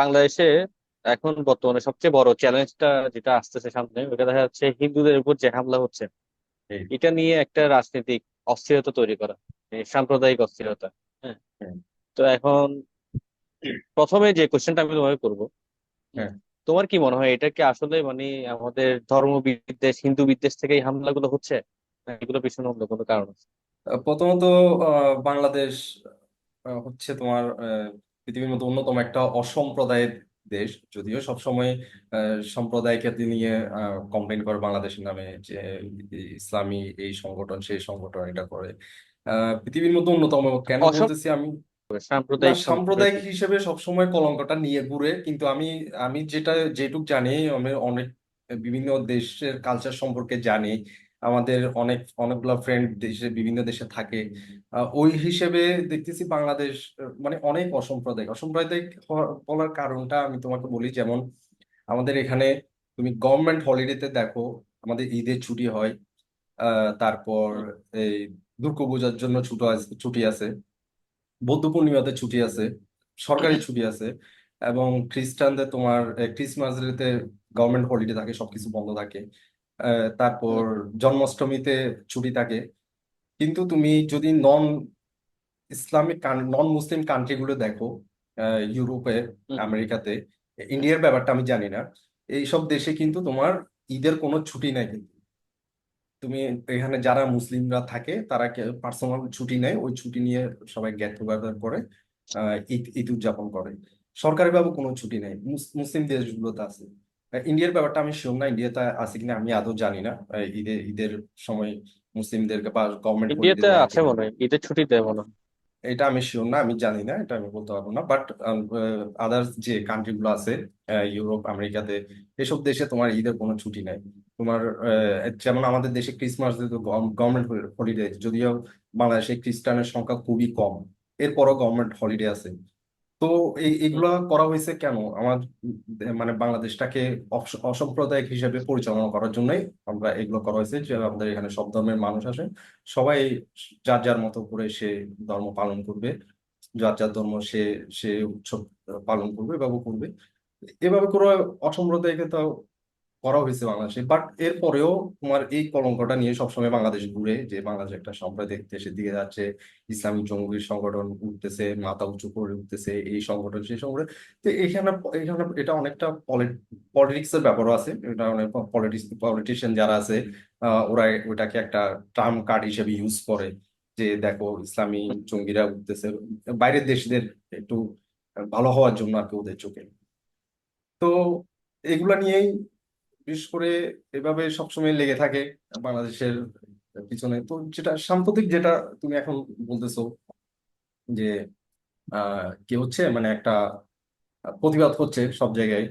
বাংলাদেশে এখন বর্তমানে সবচেয়ে বড় চ্যালেঞ্জটা যেটা আসতেছে সামনে, ওটা দেখা যাচ্ছে হিন্দুদের উপর যে হামলা হচ্ছে, এই, এটা নিয়ে একটা রাজনৈতিক অস্থিরতা তৈরি করা, সাম্প্রদায়িক অস্থিরতা। হ্যাঁ। হ্যাঁ, তো এখন প্রথমে যে কোশ্চেনটা আমি তোমাকে করবো, হুম, হ্যাঁ। তোমার কি মনে হয় এটা কি আসলে আমাদের ধর্ম বিদ্বেষ, হিন্দু বিদ্বেষ থেকে এই হামলাগুলো হচ্ছে, না এগুলো পিছনে অন্য কোনো কারণ আছে? প্রথমত বাংলাদেশ হচ্ছে তোমার পৃথিবীর মধ্যে অন্যতম একটা অসাম্প্রদায়িক দেশ। যদিও সবসময় সম্প্রদায়কে নিয়ে কমপ্লেন করে বাংলাদেশের নামে যে ইসলামী এই সংগঠন সেই সংগঠন এটা করে। পৃথিবীর মধ্যে অন্যতম কেন অসম বলতেছি আমি? না, সাম্প্রদায়িক সাম্প্রদায়িক সম্প্রীতি। হিসেবে সবসময় কলঙ্কটা নিয়ে ঘুরে, কিন্তু আমি আমি যেটুক জানি, আমি অনেক বিভিন্ন দেশের কালচার সম্পর্কে জানি। আমাদের অনেকগুলো ফ্রেন্ড বিভিন্ন দেশে থাকে। ওই হিসেবে দেখতেছি বাংলাদেশ মানে অনেক অসাম্প্রদায়িক। অসাম্প্রদায়িক বলার কারণটা আমি তোমাকে বলি। যেমন আমাদের এখানে তুমি গভর্নমেন্ট হলিডেতে দেখো, আমাদের ঈদের ছুটি হয়। তারপর হুম, এই দুর্গাপূজার জন্য ছুটি আছে, বৌদ্ধ পূর্ণিমাতে ছুটি আছে, সরকারি ছুটি আছে। এবং খ্রিস্টানদের তোমার ক্রিসমাস ডেতে গভর্নমেন্ট হলিডে থাকে, সবকিছু বন্ধ থাকে। তারপর হুম, জন্মাষ্টমীতে ছুটি থাকে। কিন্তু তুমি যদি নন ইসলামিক নন মুসলিম কান্ট্রিগুলো দেখো, ইউরোপে, হুম, আমেরিকাতে, ইন্ডিয়ার ব্যাপারটা আমি জানি না, এইসব দেশে কিন্তু তোমার ঈদের কোনো ছুটি নাই। কিন্তু তুমি এখানে যারা মুসলিমরা থাকে তারা পার্সোনাল ছুটি নেয়, ওই ছুটি নিয়ে সবাই গেট টুগেদার করে ঈদ ঈদ উদযাপন করে। সরকারিভাবে কোনো ছুটি নেই, মুসলিম দেশগুলোতে আছে। ইন্ডিয়ার ব্যাপারটা আমি শিওর না, ইন্ডিয়াতে আছে কিনা আমি আদৌ জানি না। ঈদের সময় মুসলিমদেরকে বা গভর্নমেন্ট হলিডে ইন্ডিয়াতে দেয় আছে কিনা মনে হয়, ঈদের ছুটি দেয় মনে হয়। এটা আমি শিওর না, আমি জানি না, এটা আমি বলতে পারবো না। বাট আদার্স যে কান্ট্রি গুলো আছে, ইউরোপ, আমেরিকাতে, এসব দেশে তোমার ঈদের কোনো ছুটি নাই। তোমার যেমন আমাদের দেশে ক্রিসমাস গভর্নমেন্ট হলিডে, যদিও বাংলাদেশে খ্রিস্টানের সংখ্যা খুবই কম, এরপরও গভর্নমেন্ট হলিডে আছে। তো হুম, এইগুলা করা হয়েছে কেন? আমার মানে বাংলাদেশটাকে অসাম্প্রদায়িক হিসেবে পরিচালনা করার জন্যই আমরা এগুলো করা হয়েছে, যে আমাদের এখানে সব ধর্মের মানুষ আসে, সবাই যার যার মতো করে সে ধর্ম পালন করবে, যার যার ধর্ম সে সে উৎসব পালন করবে, এভাবে করবে। এভাবে করে অসাম্প্রদায়িকতা করা হয়েছে বাংলাদেশে। বাট এরপরেও তোমার এই কলঙ্কটা নিয়ে সবসময় বাংলাদেশ ঘুরে, যে বাংলাদেশ একটা সাম্প্রদায়িক দেশের দিকে যাচ্ছে, ইসলামিক জঙ্গি সংগঠন উঠতেছে, মাথা উঁচু করে উঠতেছে, এই সংগঠন সেই সংগঠন। তো এখানে এখানে এটা অনেকটা পলিটিক্স এর ব্যাপারও আছে। এটা অনেক পলিটিশিয়ান যারা আছে, ওরা ওটাকে একটা ট্রাম্প কার্ড হিসেবে ইউজ করে, যে দেখো ইসলামী হুম। জঙ্গিরা উঠতেছে বাইরের দেশদের একটু ভালো হওয়ার জন্য আর কি, ওদের চোখে। তো এগুলা নিয়েই বিশেষ করে এভাবে সবসময় লেগে থাকে বাংলাদেশের পিছনে। তো যেটা সাম্প্রতিক, যেটা তুমি এখন বলতেছো যে কি হচ্ছে, মানে একটা প্রতিবাদ হচ্ছে সব জায়গায়,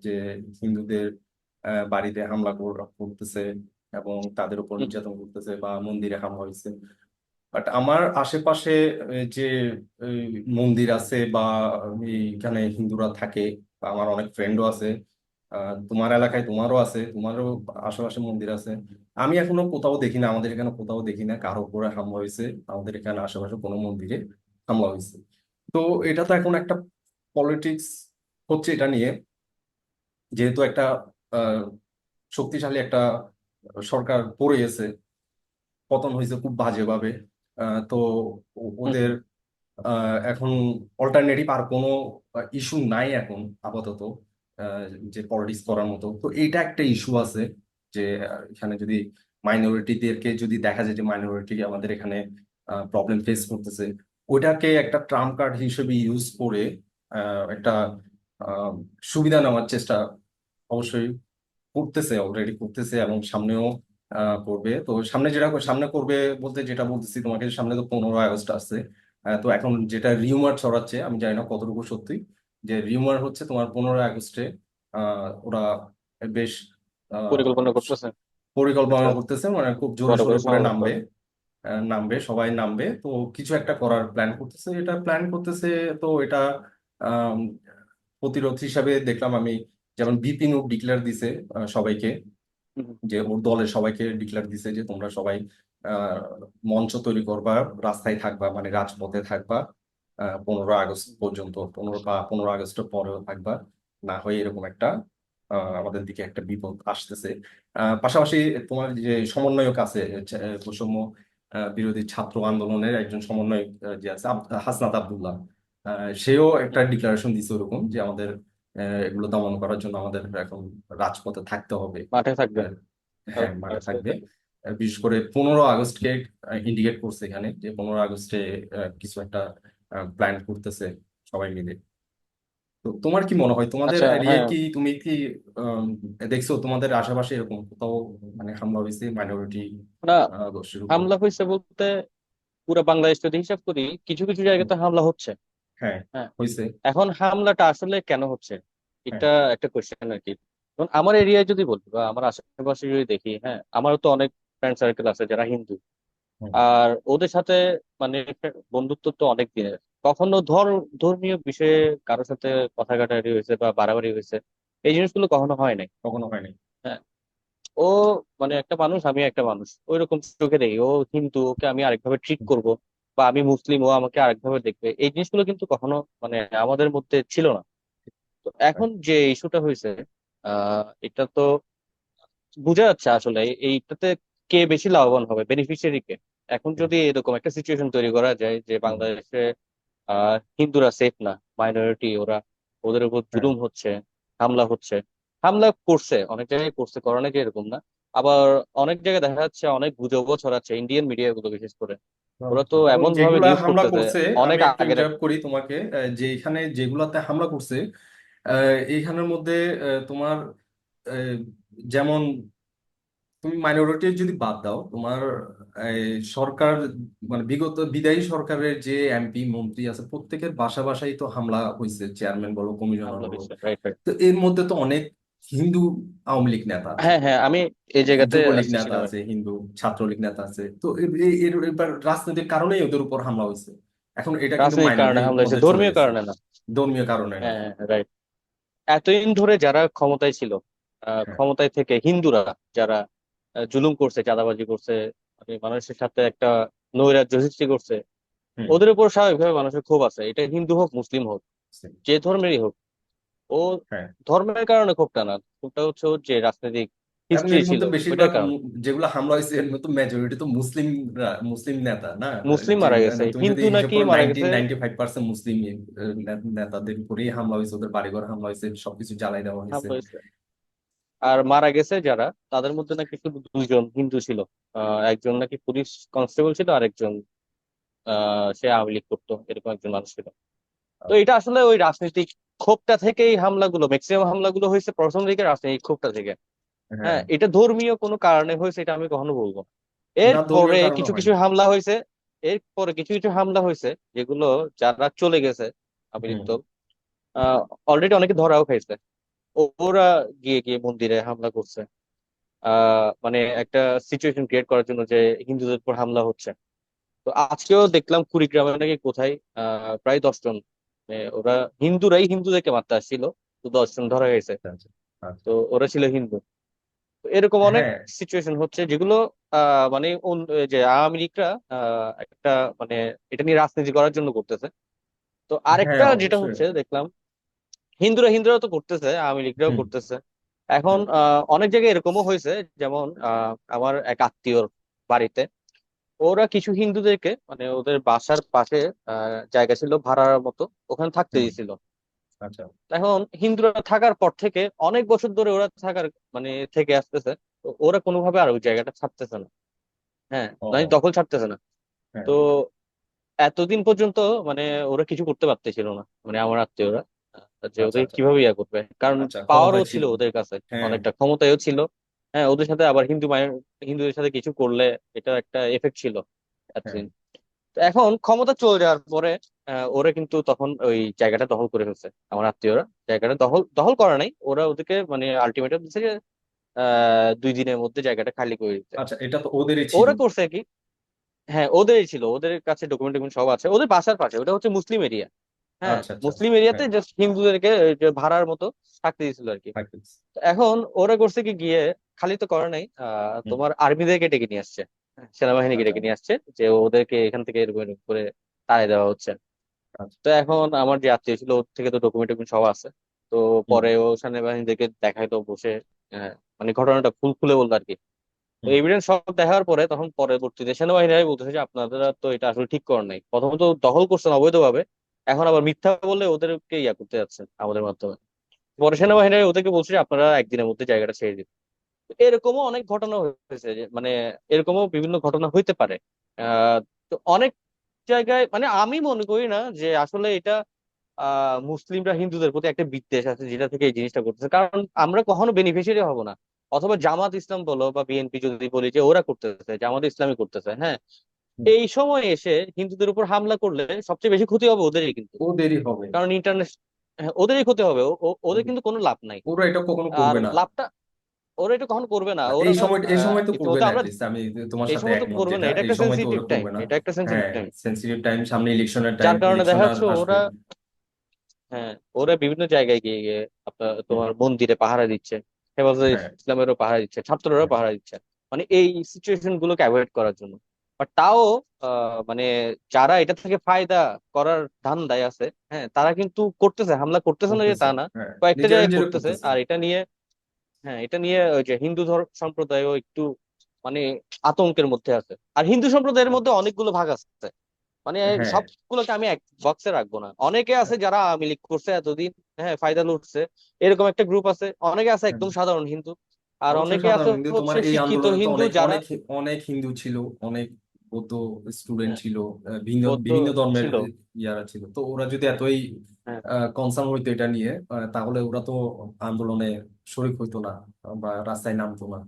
যে হিন্দুদের বাড়িতে হামলা করতেছে এবং তাদের উপর হুম। নির্যাতন করতেছে, বা মন্দিরে হামলা হয়েছে। বাট আমার আশেপাশে যে এই, মন্দির আছে, বা এইখানে হিন্দুরা থাকে, বা আমার অনেক ফ্রেন্ডও আছে, তোমার এলাকায় তোমারও আছে, তোমারও আশেপাশে মন্দির আছে। আমি এখনো কোথাও দেখি না, আমাদের এখানে কোথাও দেখি না কারো উপরে হামলা হয়েছে, আমাদের এখানে আশেপাশে কোনো মন্দিরে হামলা হয়েছে। তো এটা তো এখন একটা পলিটিক্স হচ্ছে এটা নিয়ে, যেহেতু একটা আহ, শক্তিশালী একটা সরকার পড়ে গেছে, পতন হয়েছে খুব বাজেভাবে। তো হুম, ওদের এখন অল্টারনেটিভ আর কোনো ইস্যু নাই এখন আপাতত, আহ, যে পলিটিক্স করার মতো। তো এইটা একটা ইস্যু আছে, যে এখানে যদি মাইনরিটিদেরকে যদি দেখা যায় যে মাইনরিটি আমাদের এখানে প্রবলেম ফেস করতেছে, ওইটাকে একটা ট্রাম্প কার্ড হিসেবে ইউজ করে একটা আহ, সুবিধা নেওয়ার চেষ্টা অবশ্যই করতেছে, অলরেডি করতেছে, এবং সামনেও করবে। তো সামনে সামনে করবে বলতে যেটা বলতেছি তোমাকে, সামনে তো 15 আগস্ট আছে। তো এখন যেটা রিউমার ছড়াচ্ছে, আমি জানি না কতটুকু সত্যি, যে রিউমার হচ্ছে তোমার 15 আগস্টে ওরা বেশ আহ, পরিকল্পনা করতেছে পরিকল্পনা একটা করতেছে, মানে খুব জোরে বড় করে সোরে করে সমাবেশ নামবে। করা। নামবে, সবাই নামবে, তো কিছু একটা করার প্ল্যান করতেছে, এটা প্ল্যান করতেছে। তো এটা আম, প্রতিরোধ হিসাবে দেখলাম আমি, যেমন বিপিন ডিক্লেয়ার দিছে সবাইকে, হুম, যে ওর দলের সবাইকে ডিক্লেয়ার দিছে যে তোমরা সবাই আহ, মঞ্চ তৈরি করবা, রাস্তায় থাকবা, মানে রাজপথে থাকবা, 15 আগস্ট পর্যন্ত, 15 আগস্টের পরেও থাকবা, না হয় এরকম একটা আমাদের দিকে একটা বিপদ আসতেছে। পাশাপাশি তোমার যে সমন্বয়ক আছে, বৈষম্য বিরোধী ছাত্র আন্দোলনের একজন সমন্বয়ক যে আছে হাসনাত আব্দুল্লাহ, সেও একটা ডিক্লারেশন দিছে ওরকম যে আমাদের এগুলো দমন করার জন্য আমাদের এখন রাজপথে থাকতে হবে। মাঠে থাকবে। আহ, হ্যাঁ, মাঠে থাকবে। বিশেষ করে 15 আগস্টকে ইন্ডিকেট করছে এখানে, যে 15 আগস্টে কিছু একটা প্ল্যান করতেছে সবাই মিলে। তো তোমার কি মনে হয়, তোমাদের আচ্ছা, এরিয়ায় হ্যাঁ। কি, তুমি কি আম, দেখছো তোমাদের আশেপাশে এরকম কোথাও মানে হামলা হয়েছে মাইনরিটি না, গোষ্ঠীর উপর? হামলা হয়েছে বলতে পুরো বাংলাদেশ যদি হিসাব করি, কিছু কিছু হুম, জায়গাতে হামলা হচ্ছে। হ্যাঁ, হ্যাঁ। হয়েছে। এখন হামলাটা আসলে কেন হচ্ছে, হ্যাঁ, এটা একটা কোয়েশ্চেন আর কি। যেমন আমার এরিয়ায় যদি বলি বা আমার আশেপাশে যদি দেখি, হ্যাঁ, আমারও তো অনেক ফ্রেন্ড সার্কেল আছে যারা হিন্দু। হুম, আর ওদের সাথে মানে বন্ধুত্ব তো অনেক দিনের। কখনো ধর্মীয় বিষয়ে কারোর সাথে কথা কাটাকাটি হয়েছে বা বাড়াবাড়ি হয়েছে, এই জিনিসগুলো কখনো হয় নাই। কখনো হয়নি। হ্যাঁ। ও মানে একটা মানুষ, আমি একটা মানুষ, ওইরকম চোখে দেখি। ও হিন্দু, ওকে আমি আরেকভাবে ট্রিট হুম, করব, বা আমি মুসলিম, ও আমাকে আরেকভাবে দেখবে, এই জিনিসগুলো কিন্তু কখনো মানে আমাদের মধ্যে ছিল না। তো হ্যাঁ, এখন যে ইস্যুটা হয়েছে, এটা তো বোঝা যাচ্ছে আসলে এইটাতে কে বেশি লাভবান হবে, বেনিফিশিয়ারি কে। এখন হুম, যদি এরকম একটা সিচুয়েশন তৈরি করা যায় যে হুম, বাংলাদেশে হিন্দুরা সেফ না, মাইনরিটি, ওদের উপর হ্যাঁ, জুলুম হচ্ছে, হামলা হচ্ছে। হামলা করছে, অনেক জায়গায় করছে, করে নাকি এরকম না। আবার অনেক জায়গায় দেখা যাচ্ছে অনেক গুজবও ছড়াচ্ছে, ইন্ডিয়ান মিডিয়া গুলো বিশেষ করে। ওরা তো এবং এমন ভাবে যেগুলা নিউজ হামলা করতেছে করছে, অনেক আমি একটু আগের। ইন্টারাপ্ট করি তোমাকে, যে এখানে যেগুলাতে হামলা করছে এইখানের মধ্যে তোমার আহ, যেমন তুমি মাইনরিটি যদি বাদ দাও, তোমার এই, সরকার মানে বিগত বিদায়ী সরকারের যে এমপি মন্ত্রী আছে প্রত্যেকের বাসা বাসায় তো হামলা হয়েছে, চেয়ারম্যান বলো কমিশনার হামলা বলো। হয়েছে, রাইট, রাইট। তো এর মধ্যে তো অনেক হিন্দু আওয়ামী লীগ নেতা আছে, হ্যাঁ, হ্যাঁ, আমি এই জায়গাতে যুবলীগ নেতা আসতেছিলাম আর আছে, কি। হিন্দু ছাত্রলীগ নেতা আছে। তো এবার রাজনৈতিক কারণেই ওদের উপর হামলা হয়েছে। এখন এটা কিন্তু রাজনৈতিক কারণে মাইনরিটির হামলা হয়েছে, মধ্যে চলে ধর্মীয় গেছে, কারণে না। ধর্মীয় কারণে না। হ্যাঁ, রাইট। এতদিন ধরে যারা ক্ষমতায় ছিল, হ্যাঁ, ক্ষমতায় থেকে হিন্দুরা যারা জুলুম করছে, চাঁদাবাজি করছে, মানে মানুষের সাথে একটা নৈরাজ্য সৃষ্টি করছে, হুম, ওদের উপর স্বাভাবিকভাবে মানুষের ক্ষোভ আছে। এটা হিন্দু হোক, মুসলিম হোক, যে ধর্মেরই হোক। ও হ্যাঁ। ধর্মের কারণে ক্ষোভটা না, ক্ষোভটা হচ্ছে ওর যে রাজনৈতিক এবং হিস্ট্রি এর ছিল, মধ্যে ওইটার বেশিরভাগ কারণে। যেগুলো হামলা হয়েছে এর মধ্যে মেজরিটি তো মুসলিম, মুসলিম নেতা না। মুসলিম যে মারা গেছে, তুমি যদি হিন্দু হিসাব নাকি করো মারা নাইনটি গেছে। 95% মুসলিম নেতাদের উপরেই হামলা হয়েছে, ওদের বাড়িঘর হামলা হয়েছে, সবকিছু জ্বালাই দেওয়া হয়েছে। হামলা হয়েছে। আর মারা গেছে যারা, তাদের মধ্যে নাকি শুধু দুইজন হিন্দু ছিল। একজন নাকি পুলিশ কনস্টেবল ছিল, আর একজন সে আওয়ামী লীগ করতো, এরকম একজন মানুষ ছিল। তো এটা আসলে ওই রাজনৈতিক ক্ষোভটা থেকেই হামলাগুলো, ম্যাক্সিমাম হামলাগুলো হয়েছে প্রথম দিকে রাজনৈতিক ক্ষোভটা থেকে। হ্যাঁ, হ্যাঁ, এটা ধর্মীয় কোনো কারণে হয়েছে এটা আমি কখনো বলবো না। না, ধর্মীয় এরপরে কারণে কিছু কিছু হয়নি। হামলা হয়েছে, এরপরে কিছু কিছু হামলা হয়েছে যেগুলো যারা চলে গেছে আওয়ামী লীগ হুম, দল, অলরেডি অনেকে ধরাও খাইছে। ওরা গিয়ে গিয়ে মন্দিরে হামলা করছে, মানে একটা সিচুয়েশন ক্রিয়েট করার জন্য যে হিন্দুদের উপর হামলা হচ্ছে। তো আজকেও দেখলাম কুড়িগ্রামে নাকি কোথায় প্রায় 10 জন, ওরা হিন্দুরাই হিন্দুদেরকে মারতে আসছিল, তো 10 জন ধরা গেছে। আচ্ছা, আচ্ছা। তো ওরা ছিল হিন্দু। তো এরকম অনেক হ্যাঁ, সিচুয়েশন হচ্ছে যেগুলো মানে এই যে আওয়ামী লীগরা একটা মানে এটা নিয়ে রাজনীতি করার জন্য করতেছে। তো হ্যাঁ, আরেকটা যেটা অবশ্যই। হচ্ছে দেখলাম, হিন্দুরা হিন্দুরা তো করতেছে, আওয়ামী লীগরাও হুম, করতেছে। এখন হুম, অনেক জায়গায় এরকমও হয়েছে, যেমন আমার এক আত্মীয়র বাড়িতে ওরা কিছু হিন্দুদেরকে মানে ওদের বাসার পাশে জায়গা ছিল ভাড়ার মতো, ওখানে থাকতে হুম, দিয়েছিল। আচ্ছা। এখন হিন্দুরা থাকার পর থেকে অনেক বছর ধরে ওরা থাকার মানে থেকে আসতেছে, তো ওরা কোনোভাবে আর ওই জায়গাটা ছাড়তেছে না। হ্যাঁ, মানে ও, দখল ছাড়তেছে না। হ্যাঁ, তো এতদিন পর্যন্ত মানে ওরা কিছু করতে পারতেছিল না, মানে আমার আত্মীয়রা, যে আচ্ছা, ওদের আচ্ছা, কিভাবে ইয়া করবে, কারণ আচ্ছা, পাওয়ারও ক্ষমতায় ছিল ছিল। ওদের কাছে, হ্যাঁ, অনেকটা ক্ষমতায়ও ছিল। হ্যাঁ, ওদের সাথে আবার হিন্দুদের সাথে কিছু করলে এটা একটা এফেক্ট ছিল হ্যাঁ, এতদিন। তো এখন ক্ষমতা চলে যাওয়ার পরে ওরা কিন্তু তখন ওই জায়গাটা দখল করে ফেলছে। আমার আত্মীয়রা জায়গাটা দখল দখল করে নাই, ওরা ওদেরকে মানে আলটিমেটাম দিচ্ছে যে 2 দিনের মধ্যে জায়গাটা খালি করে দিতে। আচ্ছা, এটা তো ওদেরই ছিল। ওরা করছে কি, হ্যাঁ, ওদেরই ছিল, ওদের কাছে ডকুমেন্ট সব আছে, ওদের বাসার পাশে, ওটা হচ্ছে মুসলিম এরিয়া। হ্যাঁ, আচ্ছা, আচ্ছা, মুসলিম এরিয়াতে হ্যাঁ, জাস্ট হিন্দুদেরকে ওই যে ভাড়ার মতো থাকতে দিয়েছিল আর কি। থাকতেছে। তো এখন ওরা করছে কি গিয়ে, খালি তো করে নাই, হুম, তোমার আর্মিদেরকে ডেকে নিয়ে আসছে, হ্যাঁ, সেনাবাহিনীকে আচ্ছা, ডেকে নিয়ে আসছে যে ওদেরকে এখান থেকে এরকম এরকম করে তাড়িয়ে দেওয়া হচ্ছে। আচ্ছা। তো এখন আমার যে আত্মীয় ছিল ওর থেকে তো ডকুমেন্ট টকুমেন্ট সব আছে। তো হুম পরে ও সেনাবাহিনীদেরকে দেখাইতো বসে, মানে ঘটনাটা খুলে বলতো আর কি। তো হুম এভিডেন্স সব দেখার পরে তখন পরবর্তীতে সেনাবাহিনীরাই বলতেছে যে আপনারা তো এটা আসলে ঠিক করেন নাই, প্রথমত দখল করছেন অবৈধভাবে, এখন আবার মিথ্যা বললে ওদেরকে ইয়া করতে যাচ্ছেন আমাদের মাধ্যমে। পরে সেনাবাহিনী ওদেরকে বলছে যে আপনারা একদিনের মধ্যে জায়গাটা ছেড়ে দিন। তো এরকমও অনেক ঘটনা হয়েছে যে মানে এরকমও বিভিন্ন ঘটনা হইতে পারে। তো অনেক জায়গায় মানে আমি মনে করি না যে আসলে এটা মুসলিমরা হিন্দুদের প্রতি একটা বিদ্বেষ আছে যেটা থেকে এই জিনিসটা করতেছে, কারণ আমরা কখনো বেনিফিশিয়ারি হব না। অথবা জামাত ইসলাম বলো বা বিএনপি যদি বলি যে ওরা করতেছে, জামাত ইসলামী করতেছে, হ্যাঁ, হুম। এই সময় এসে হিন্দুদের উপর হামলা করলে সবচেয়ে বেশি ক্ষতি হবে ওদেরই কিন্তু। ওদেরই হবে। কারণ ওদেরই ক্ষতি হবে, ওদের ওদের- কিন্তু কোনো লাভ নাই। ওরা এটা কখনো আর করবে না। লাভটা ওরা এটা কখনো করবে না। এই ওরা সময়, এই সময় তো করবে ইতিমধ্যে না, আমরা লিস্ট আমি তোমার এই সাথে সময় তো একমত, করবে না, যেটা এটা এই একটা সময় তো সেন্সিটিভ ওরা টাইম, করবে না। এটা একটা সেন্সিটিভ হ্যাঁ, টাইম। সেন্সিটিভ টাইম, সামনে ইলেকশনের টাইম, যার কারণে দেখা ইলেকশন যাচ্ছে আসবে। ওরা, হ্যাঁ, ওরা বিভিন্ন জায়গায় গিয়ে গিয়ে আপনার তোমার মন্দিরে পাহারা দিচ্ছে, হেফাজতে হ্যাঁ ইসলামেরও পাহারা দিচ্ছে, ছাত্ররাও হ্যাঁ পাহারা দিচ্ছে, মানে এই সিচুয়েশন গুলোকে অ্যাভয়েড করার জন্য। বাট তাও মানে যারা এটা থেকে ফায়দা করার ধান্দায় আছে, হ্যাঁ, তারা কিন্তু করতেছে, হামলা করতেছে না যে করতেছে। তা না, হ্যাঁ, কয়েকটা নিজেরা জায়গায় নিজেরা করতেছে। করতেছে। আর এটা নিয়ে, হ্যাঁ, এটা নিয়ে ওই যে হিন্দু সম্প্রদায়ও একটু মানে আতঙ্কের মধ্যে আছে। আর হিন্দু সম্প্রদায়ের মধ্যে অনেকগুলো ভাগ আছে, মানে হ্যাঁ, সবগুলোকে আমি এক বক্সে রাখবো না। অনেকে আছে যারা আওয়ামী লীগ করছে এতদিন, হ্যাঁ, ফায়দা লুটছে, এরকম একটা গ্রুপ আছে। অনেকে আছে হ্যাঁ। একদম সাধারণ হিন্দু, আর অবশ্যই অনেকে আছে সাধারণ হিন্দু, তোমার হচ্ছে এই শিক্ষিত আন্দোলনে তো হিন্দু অনেক যারা, অনেক অনেক হিন্দু ছিল, অনেক বৌদ্ধ স্টুডেন্ট হ্যাঁ, ছিল, ভিন্ন বৌদ্ধ বিভিন্ন ধর্মের ছিল, ইয়ারা ছিল। তো ওরা যদি এতই হ্যাঁ, কনসার্ন হইতো এটা নিয়ে, তাহলে ওরা তো আন্দোলনে শরিক হইতো না বা রাস্তায় নামতো না।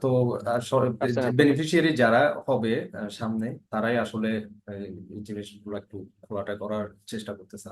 তো আছে না তো। বেনিফিশিয়ারি যারা হবে সামনে, তারাই আসলে এই জিনিসগুলো একটু খোলাটা করার চেষ্টা করতেছে।